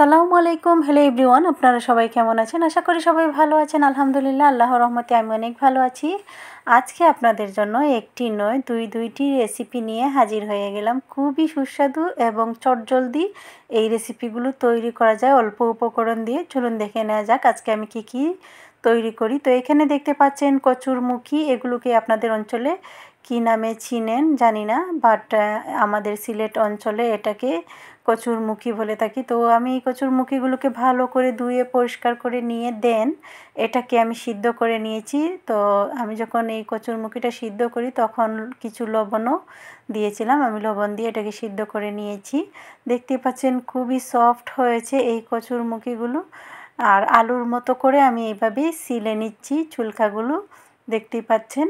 আসসালামু আলাইকুম। Hello everyone, আপনারা সবাই কেমন আছেন? আশা করি সবাই ভালো আছেন। আলহামদুলিল্লাহ, আল্লাহর রহমতে আমি অনেক ভালো আছি। আজকে আপনাদের জন্য একটি নয় দুইটি রেসিপি নিয়ে হাজির হয়ে গেলাম। খুবই সুস্বাদু এবং চটজলদি এই রেসিপিগুলো তৈরি করা যায় অল্প উপকরণ দিয়ে। চলুন দেখে নেওয়া যাক আজকে আমি কি তৈরি করি। তো এখানে দেখতে পাচ্ছেন কচুরমুখী, এগুলোকে আপনাদের অঞ্চলে কী নামে চিনেন জানি না, বাট আমাদের সিলেট অঞ্চলে এটাকে কচুরমুখী বলে থাকি। তো আমি এই কচুরমুখীগুলোকে ভালো করে ধুয়ে পরিষ্কার করে নিয়ে এটাকে আমি সিদ্ধ করে নিয়েছি। তো আমি যখন এই কচুরমুখীটা সিদ্ধ করি তখন কিছু লবণও দিয়েছিলাম। আমি লবণ দিয়ে এটাকে সিদ্ধ করে নিয়েছি। দেখতে পাচ্ছেন খুবই সফট হয়েছে এই কচুরমুখীগুলো। আর আলুর মতো করে আমি এইভাবে সিলে নিচ্ছি চুলকাগুলো, দেখতেই পাচ্ছেন।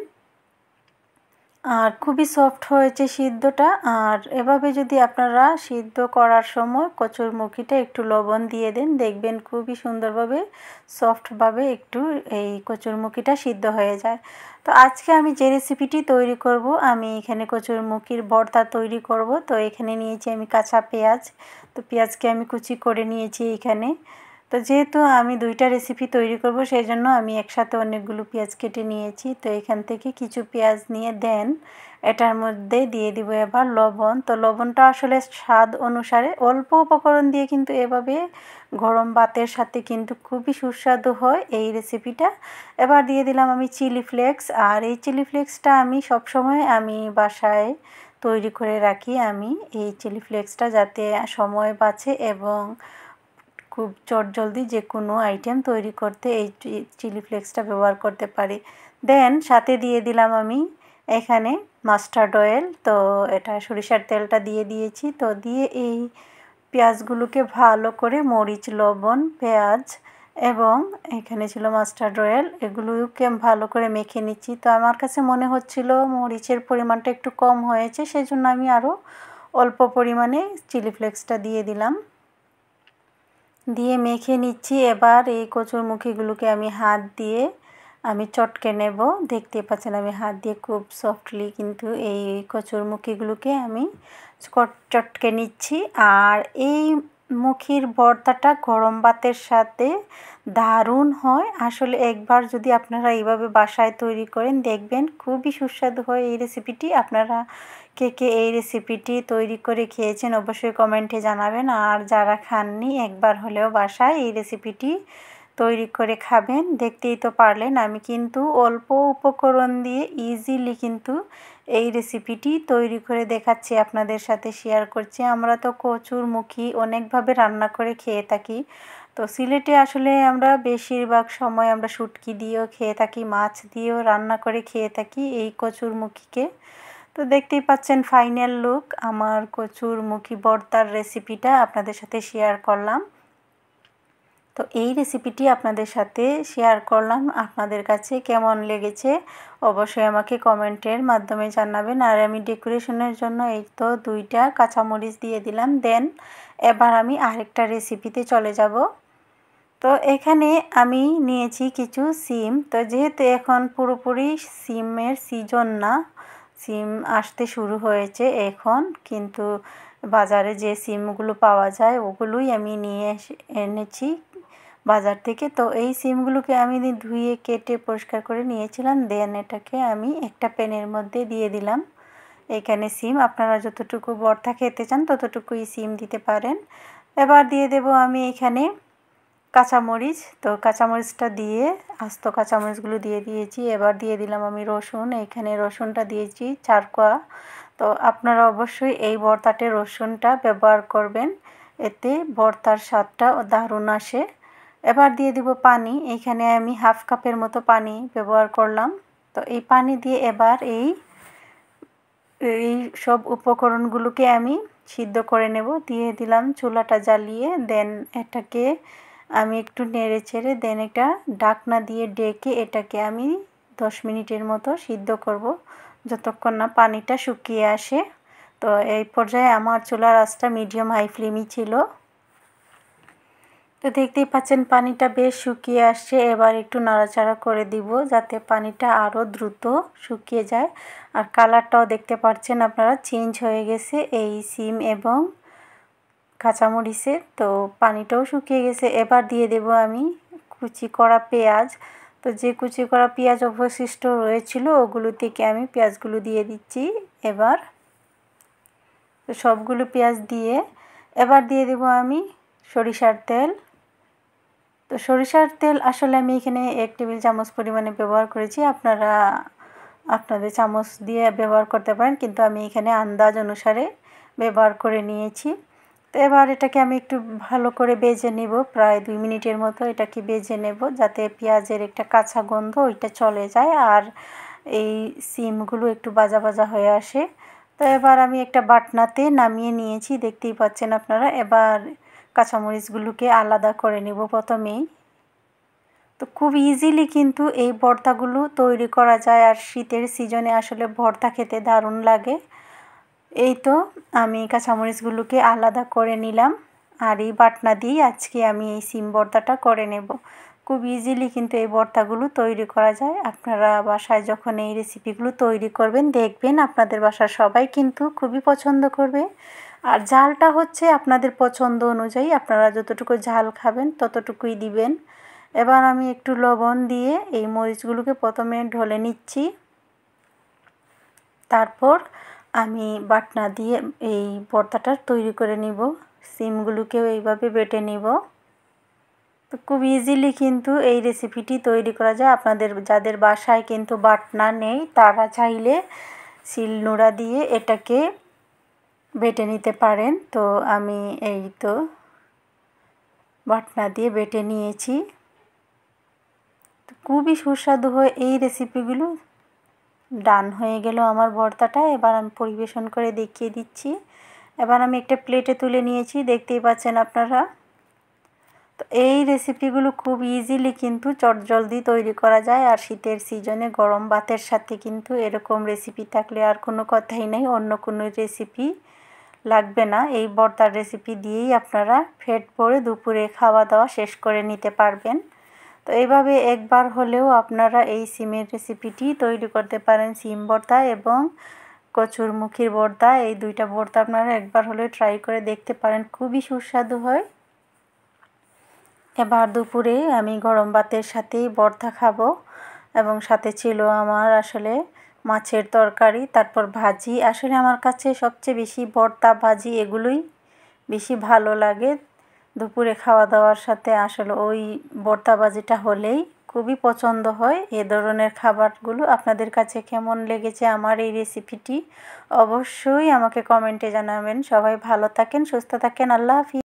আর খুবই সফট হয়েছে সিদ্ধটা। আর এভাবে যদি আপনারা সিদ্ধ করার সময় কচুরমুখীটা একটু লবণ দিয়ে দেন, দেখবেন খুবই সুন্দরভাবে সফটভাবে একটু এই কচুরমুখীটা সিদ্ধ হয়ে যায়। তো আজকে আমি যে রেসিপিটি তৈরি করব, আমি এখানে কচুরমুখীর ভর্তা তৈরি করব। তো এখানে নিয়েছি আমি কাঁচা পেঁয়াজ। তো পেঁয়াজকে আমি কুচি করে নিয়েছি এখানে। তো যেহেতু আমি দুইটা রেসিপি তৈরি করব, সেই জন্য আমি একসাথে অনেকগুলো পেঁয়াজ কেটে নিয়েছি। তো এখান থেকে কিছু পেঁয়াজ নিয়ে এটার মধ্যে দিয়ে দিব এবার লবণ। তো লবণটা আসলে স্বাদ অনুসারে, অল্প উপকরণ দিয়ে কিন্তু এভাবে গরম ভাতের সাথে কিন্তু খুবই সুস্বাদু হয় এই রেসিপিটা। এবার দিয়ে দিলাম আমি চিলি ফ্লেক্স। আর এই চিলি ফ্লেক্সটা আমি সবসময় বাসায় তৈরি করে রাখি। আমি এই চিলি ফ্লেক্সটা যাতে সময় বাঁচে এবং খুব চটজলদি যে কোনো আইটেম তৈরি করতে এই চিলি ফ্লেক্সটা ব্যবহার করতে পারি। সাথে দিয়ে দিলাম আমি এখানে মাস্টার্ড অয়েল। তো এটা সরিষার তেলটা দিয়ে দিয়েছি। তো দিয়ে এই পেঁয়াজগুলোকে ভালো করে মরিচ, লবণ, পেঁয়াজ এবং এখানে ছিল মাস্টার্ড অয়েল, এগুলোকে ভালো করে মেখে নিচ্ছি। তো আমার কাছে মনে হচ্ছিল মরিচের পরিমাণটা একটু কম হয়েছে, সেজন্য আমি আরও অল্প পরিমাণে চিলি ফ্লেক্সটা দিয়ে দিলাম। দিয়ে মেখে নিচ্ছি। এবার এই কচুরমুখীগুলোকে আমি হাত দিয়ে চটকে নেব। দেখতে পাচ্ছেন আমি হাত দিয়ে খুব সফটলি কিন্তু এই কচুরমুখীগুলোকে আমি চটকে নিচ্ছি। আর এই মুখির ভর্তাটা গরম ভাতের সাথে দারুণ হয়। আসলে একবার যদি আপনারা এইভাবে বাসায় তৈরি করেন, দেখবেন খুবই সুস্বাদু হয় এই রেসিপিটি। আপনারা কে এই রেসিপিটি তৈরি করে খেয়েছেন অবশ্যই কমেন্টে জানাবেন। আর যারা খাননি, একবার হলেও বাসায় এই রেসিপিটি তৈরি করে খাবেন। দেখতেই তো পারলেন আমি কিন্তু অল্প উপকরণ দিয়ে ইজিলি কিন্তু এই রেসিপিটি তৈরি করে দেখাচ্ছি, আপনাদের সাথে শেয়ার করছি। আমরা তো কচুরমুখী অনেকভাবে রান্না করে খেয়ে থাকি। তো সিলেটে আসলে আমরা বেশিরভাগ সময় আমরা শুটকি দিয়েও খেয়ে থাকি, মাছ দিয়েও রান্না করে খেয়ে থাকি এই কচুরমুখীকে। তো দেখতেই পাচ্ছেন ফাইনাল লুক আমার কচুরমুখী ভর্তার রেসিপিটা আপনাদের সাথে শেয়ার করলাম। তো এই রেসিপিটি আপনাদের সাথে শেয়ার করলাম। আপনাদের কাছে কেমন লেগেছে অবশ্যই আমাকে কমেন্টের মাধ্যমে জানাবেন। আর আমি ডেকোরেশনের জন্য এই তো 2টা কাঁচামরিচ দিয়ে দিলাম। এবার আমি আরেকটা রেসিপিতে চলে যাব। তো এখানে আমি নিয়েছি কিছু সিম। তো যেহেতু এখন পুরোপুরি সিমের সিজন না, সিম আসতে শুরু হয়েছে এখন, কিন্তু বাজারে যে সিমগুলো পাওয়া যায় ওগুলোই আমি এনেছি বাজার থেকে। তো এই সিমগুলোকে আমি ধুয়ে কেটে পরিষ্কার করে নিয়েছিলাম। এটাকে আমি একটা প্যানের মধ্যে দিয়ে দিলাম। এখানে সিম আপনারা যতটুকু ভর্তা খেতে চান ততটুকুই সিম দিতে পারেন। এবার দিয়ে দেব আমি এখানে কাঁচামরিচ। তো কাঁচামরিচটা দিয়ে আস্ত কাঁচামরিচগুলো দিয়ে দিয়েছি। এবার দিয়ে দিলাম আমি রসুন। এখানে রসুনটা দিয়েছি 4 কোয়া। তো আপনারা অবশ্যই এই ভর্তাতে রসুনটা ব্যবহার করবেন, এতে ভর্তার স্বাদটা দারুণ আসে। এবার দিয়ে দিব পানি। এখানে আমি হাফ কাপের মতো পানি ব্যবহার করলাম। তো এই পানি দিয়ে এবার এই সব উপকরণগুলোকে আমি সিদ্ধ করে নেব। দিয়ে দিলাম চুলাটা জ্বালিয়ে। এটাকে আমি একটু নেড়ে ছেড়ে একটা ঢাকনা দিয়ে ডেকে এটাকে আমি 10 মিনিটের মতো সিদ্ধ করব, যতক্ষণ না পানিটা শুকিয়ে আসে। তো এই পর্যায়ে আমার চুলার আঁচটা মিডিয়াম হাই ফ্লেমই ছিল। তো দেখতেই পাচ্ছেন পানিটা বেশ শুকিয়ে আসছে। এবার একটু নাড়াচাড়া করে দিব যাতে পানিটা আরও দ্রুত শুকিয়ে যায়। আর কালারটাও দেখতে পাচ্ছেন আপনারা চেঞ্জ হয়ে গেছে এই সিম এবং কাঁচামরিচের, তো পানিটাও শুকিয়ে গেছে। এবার দিয়ে দেব আমি কুচি করা পেঁয়াজ। তো যে কুচি করা পেঁয়াজ অবশিষ্ট রয়েছিল ওগুলো থেকে আমি পেঁয়াজগুলো দিয়ে দিচ্ছি এবার। তো সবগুলো পেঁয়াজ দিয়ে এবার দিয়ে দেব আমি সরিষার তেল। তো সরিষার তেল আসলে আমি এখানে 1 টেবিল চামচ পরিমাণে ব্যবহার করেছি, আপনারা আপনাদের চামচ দিয়ে ব্যবহার করতে পারেন, কিন্তু আমি এখানে আন্দাজ অনুসারে ব্যবহার করে নিয়েছি। তো এবার এটাকে আমি একটু ভালো করে ভেজে নেব, প্রায় 2 মিনিটের মতো এটাকে ভেজে নেব, যাতে পেঁয়াজের একটা কাঁচা গন্ধ ওইটা চলে যায় আর এই সিমগুলো একটু ভাজা ভাজা হয়ে আসে। তো এবার আমি একটা বাটনাতে নামিয়ে নিয়েছি, দেখতেই পাচ্ছেন আপনারা। এবার কাঁচামরিচগুলোকে আলাদা করে নেব প্রথমেই। তো খুব ইজিলি কিন্তু এই ভর্তাগুলো তৈরি করা যায়, আর শীতের সিজনে আসলে ভর্তা খেতে দারুণ লাগে। এই তো আমি কাঁচামরিচগুলোকে আলাদা করে নিলাম, আর এই বাটনা দিয়েই আজকে আমি এই সিম ভর্তাটা করে নেব। খুব ইজিলি কিন্তু এই ভর্তাগুলো তৈরি করা যায়। আপনারা বাসায় যখন এই রেসিপিগুলো তৈরি করবেন দেখবেন আপনাদের বাসার সবাই কিন্তু খুবই পছন্দ করবে। আর ঝালটা হচ্ছে আপনাদের পছন্দ অনুযায়ী, আপনারা যতটুকু ঝাল খাবেন ততটুকুই দিবেন। এবার আমি একটু লবণ দিয়ে এই মরিচগুলোকে প্রথমে ঢলে নিচ্ছি, তারপর আমি বাটনা দিয়ে এই ভর্তাটা তৈরি করে নিব। সিমগুলোকেও এইভাবে বেটে নিব। তো খুব ইজিলি কিন্তু এই রেসিপিটি তৈরি করা যায়। আপনাদের যাদের বাসায় কিন্তু বাটনা নেই তারা চাইলে শিলনোড়া দিয়ে এটাকে বেটে নিতে পারেন। তো আমি এই তো বাটনা দিয়ে বেটে নিয়েছি। খুবই সুস্বাদু হয় এই রেসিপিগুলো। ডান হয়ে গেল আমার ভর্তাটা, এবার আমি পরিবেশন করে দেখিয়ে দিচ্ছি। এবার আমি একটা প্লেটে তুলে নিয়েছি, দেখতেই পাচ্ছেন আপনারা। তো এই রেসিপিগুলো খুব ইজিলি কিন্তু চটজলদি তৈরি করা যায়, আর শীতের সিজনে গরম ভাতের সাথে কিন্তু এরকম রেসিপি থাকলে আর কোনো কথাই নেই, অন্য কোনো রেসিপি লাগবে না। এই ভর্তার রেসিপি দিয়েই আপনারা পেট ভরে দুপুরে খাওয়া দাওয়া শেষ করে নিতে পারবেন। তো এইভাবে একবার হলেও আপনারা এই সিমের রেসিপিটি তৈরি করতে পারেন। সিম ভর্তা এবং কচুরমুখির ভর্তা, এই দুইটা ভর্তা আপনারা একবার হলেও ট্রাই করে দেখতে পারেন, খুবই সুস্বাদু হয়। এবার দুপুরে আমি গরম ভাতের সাথেই ভর্তা খাবো, এবং সাথে ছিল আমার আসলে মাছের তরকারি, তারপর ভাজি। আসলে আমার কাছে সবচেয়ে বেশি ভর্তা ভাজি এগুলোই বেশি ভালো লাগে দুপুরে খাওয়া দাওয়ার সাথে। আসলে ওই ভর্তা ভাজিটা হলেই খুবই পছন্দ হয়। এ ধরনের খাবারগুলো আপনাদের কাছে কেমন লেগেছে আমার এই রেসিপিটি অবশ্যই আমাকে কমেন্টে জানাবেন। সবাই ভালো থাকেন, সুস্থ থাকেন, আল্লাহ হাফিজ।